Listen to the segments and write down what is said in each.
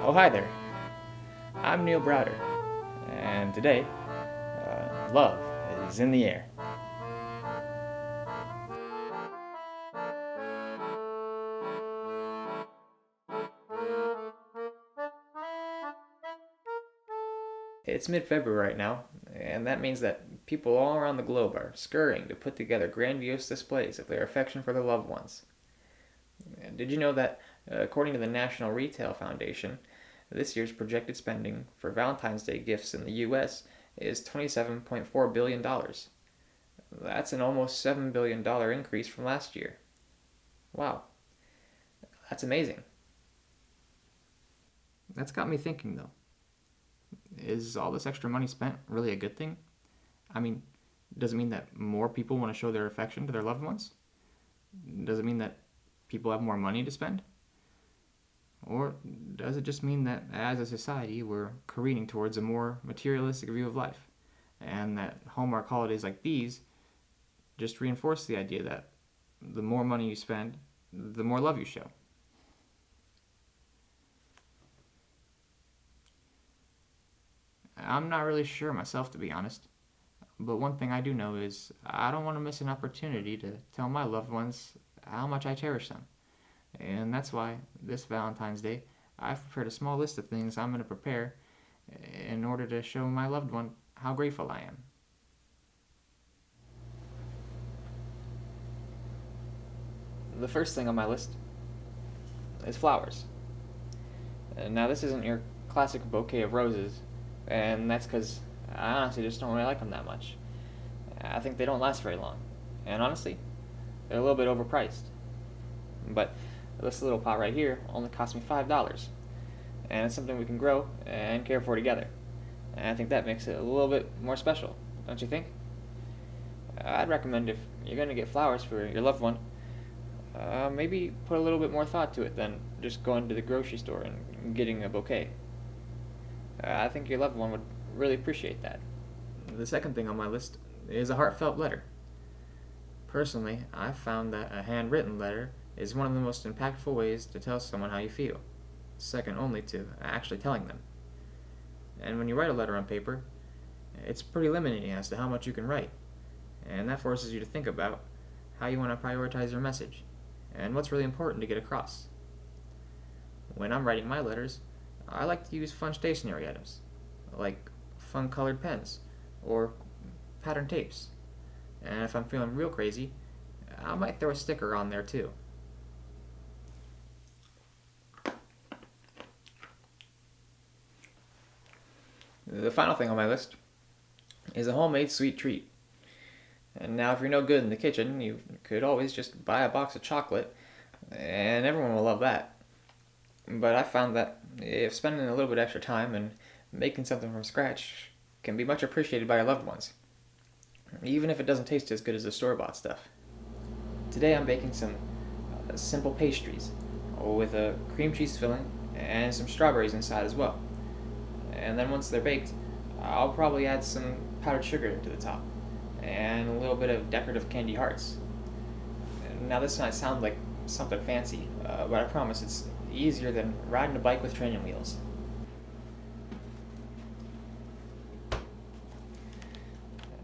Oh, hi there. I'm Neil Browder, and today, love is in the air. It's mid February right now, and that means that people all around the globe are scurrying to put together grandiose displays of their affection for their loved ones. Did you know that, according to the National Retail Foundation, this year's projected spending for Valentine's Day gifts in the US is $27.4 billion? That's an almost $7 billion increase from last year. Wow, that's amazing. That's got me thinking though. Is all this extra money spent really a good thing? I mean, does it mean that more people want to show their affection to their loved ones? Does it mean that people have more money to spend? Or does it just mean that as a society we're careening towards a more materialistic view of life? And that Hallmark holidays like these just reinforce the idea that the more money you spend, the more love you show. I'm not really sure myself, to be honest. But one thing I do know is I don't want to miss an opportunity to tell my loved ones how much I cherish them. And that's why this Valentine's Day, I've prepared a small list of things I'm going to prepare in order to show my loved one how grateful I am. The first thing on my list is flowers. Now, this isn't your classic bouquet of roses, and that's because I honestly just don't really like them that much. I think they don't last very long, and honestly, they're a little bit overpriced. But this little pot right here only cost me $5, and it's something we can grow and care for together. And I think that makes it a little bit more special, don't you think? I'd recommend if you're going to get flowers for your loved one, maybe put a little bit more thought to it than just going to the grocery store and getting a bouquet. I think your loved one would really appreciate that. The second thing on my list is a heartfelt letter. Personally, I've found that a handwritten letter is one of the most impactful ways to tell someone how you feel, second only to actually telling them. And when you write a letter on paper, it's pretty limiting as to how much you can write, and that forces you to think about how you want to prioritize your message and what's really important to get across. When I'm writing my letters, I like to use fun stationery items, like fun colored pens or pattern tapes. And if I'm feeling real crazy, I might throw a sticker on there too. The final thing on my list is a homemade sweet treat. And now, if you're no good in the kitchen, you could always just buy a box of chocolate, and everyone will love that. But I found that if spending a little bit extra time and making something from scratch can be much appreciated by your loved ones, even if it doesn't taste as good as the store-bought stuff. Today I'm baking some simple pastries with a cream cheese filling and some strawberries inside as well. And then once they're baked, I'll probably add some powdered sugar to the top and a little bit of decorative candy hearts. Now this might sound like something fancy, but I promise it's easier than riding a bike with training wheels.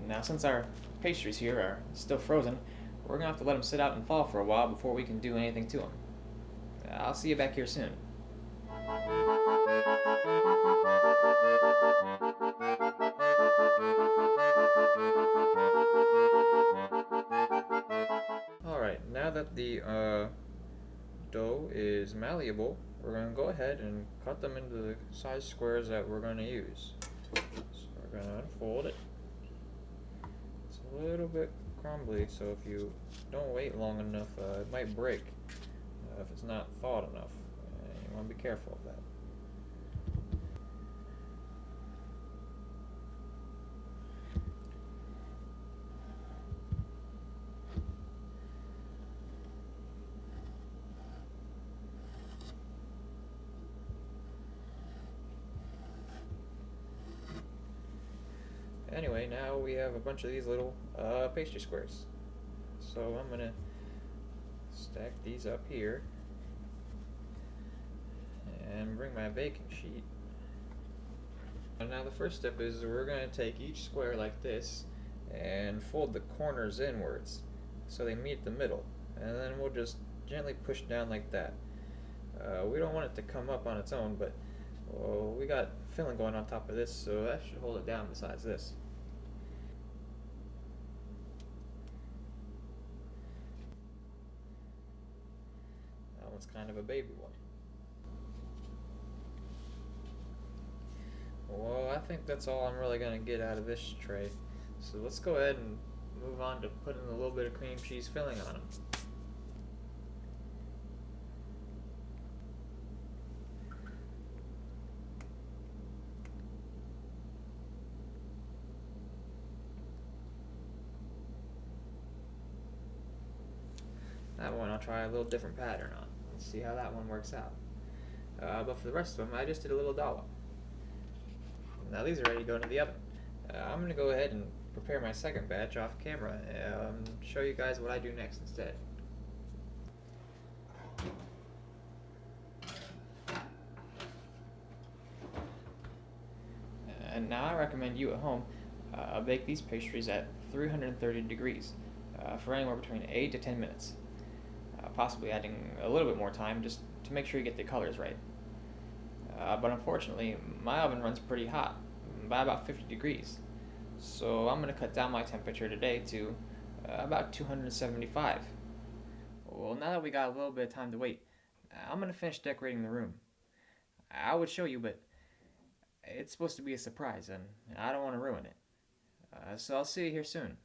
Now, since our pastries here are still frozen, we're going to have to let them sit out and thaw for a while before we can do anything to them. I'll see you back here soon. Alright, now that the dough is malleable, we're going to go ahead and cut them into the size squares that we're going to use. So we're going to unfold it. It's a little bit crumbly, so if you don't wait long enough, it might break if it's not thawed enough. You want to be careful of that. Anyway, now we have a bunch of these little pastry squares. So I'm going to stack these up here. and bring my baking sheet. And now the first step is we're going to take each square like this and fold the corners inwards so they meet the middle, and then we'll just gently push down like that. We don't want it to come up on its own, but we got filling going on top of this, so that should hold it down besides this. That one's kind of a baby one. Well, I think that's all I'm really going to get out of this tray. So let's go ahead and move on to putting a little bit of cream cheese filling on them. That one I'll try a little different pattern on. Let's see how that one works out. But for the rest of them, I just did a little dollop. Now these are ready to go into the oven. I'm going to go ahead and prepare my second batch off camera and show you guys what I do next instead. And now I recommend you at home bake these pastries at 330 degrees for anywhere between 8 to 10 minutes. Possibly adding a little bit more time just to make sure you get the colors right. But unfortunately, my oven runs pretty hot, by about 50 degrees. So I'm going to cut down my temperature today to about 275. Well, now that we got a little bit of time to wait, I'm going to finish decorating the room. I would show you, but it's supposed to be a surprise, and I don't want to ruin it. So I'll see you here soon.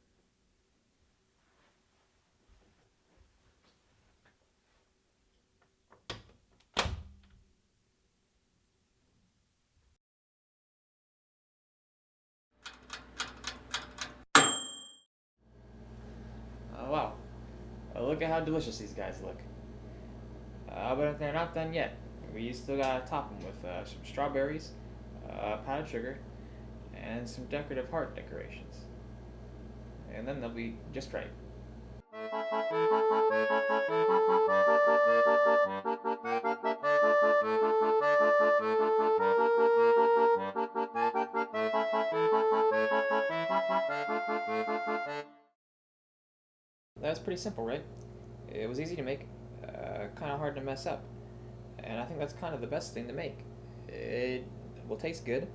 Oh, wow. Look at how delicious these guys look. But if they're not done yet, we still gotta top them with some strawberries, powdered sugar, and some decorative heart decorations. And then they'll be just right. That's pretty simple, right? It was easy to make, kind of hard to mess up. And I think that's kind of the best thing to make. It will taste good,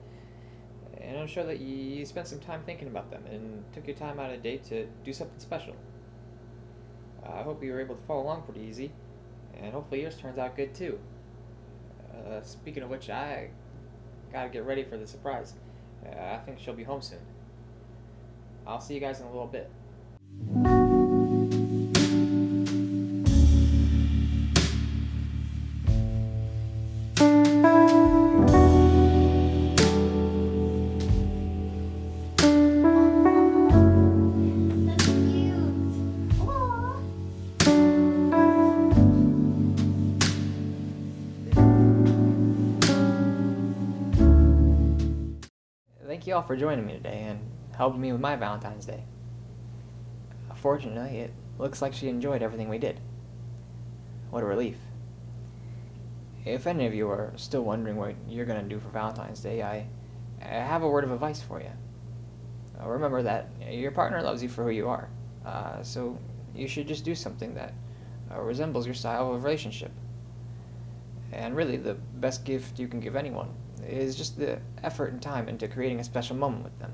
and I'm sure that you spent some time thinking about them and took your time out of the day to do something special. I hope you were able to follow along pretty easy, and hopefully yours turns out good too. Speaking of which, I gotta get ready for the surprise. I think she'll be home soon. I'll see you guys in a little bit. Thank you all for joining me today and helping me with my Valentine's Day. Fortunately, it looks like she enjoyed everything we did. What a relief. If any of you are still wondering what you're going to do for Valentine's Day, I have a word of advice for you. Remember that your partner loves you for who you are, so you should just do something that resembles your style of relationship. And really, the best gift you can give anyone is just the effort and time into creating a special moment with them.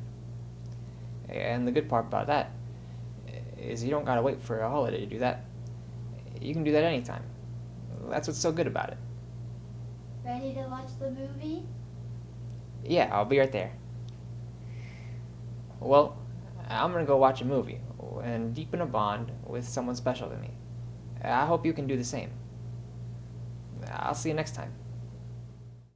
And the good part about that is you don't gotta wait for a holiday to do that. You can do that anytime. That's what's so good about it. Ready to watch the movie? Yeah, I'll be right there. Well, I'm gonna go watch a movie and deepen a bond with someone special to me. I hope you can do the same. I'll see you next time.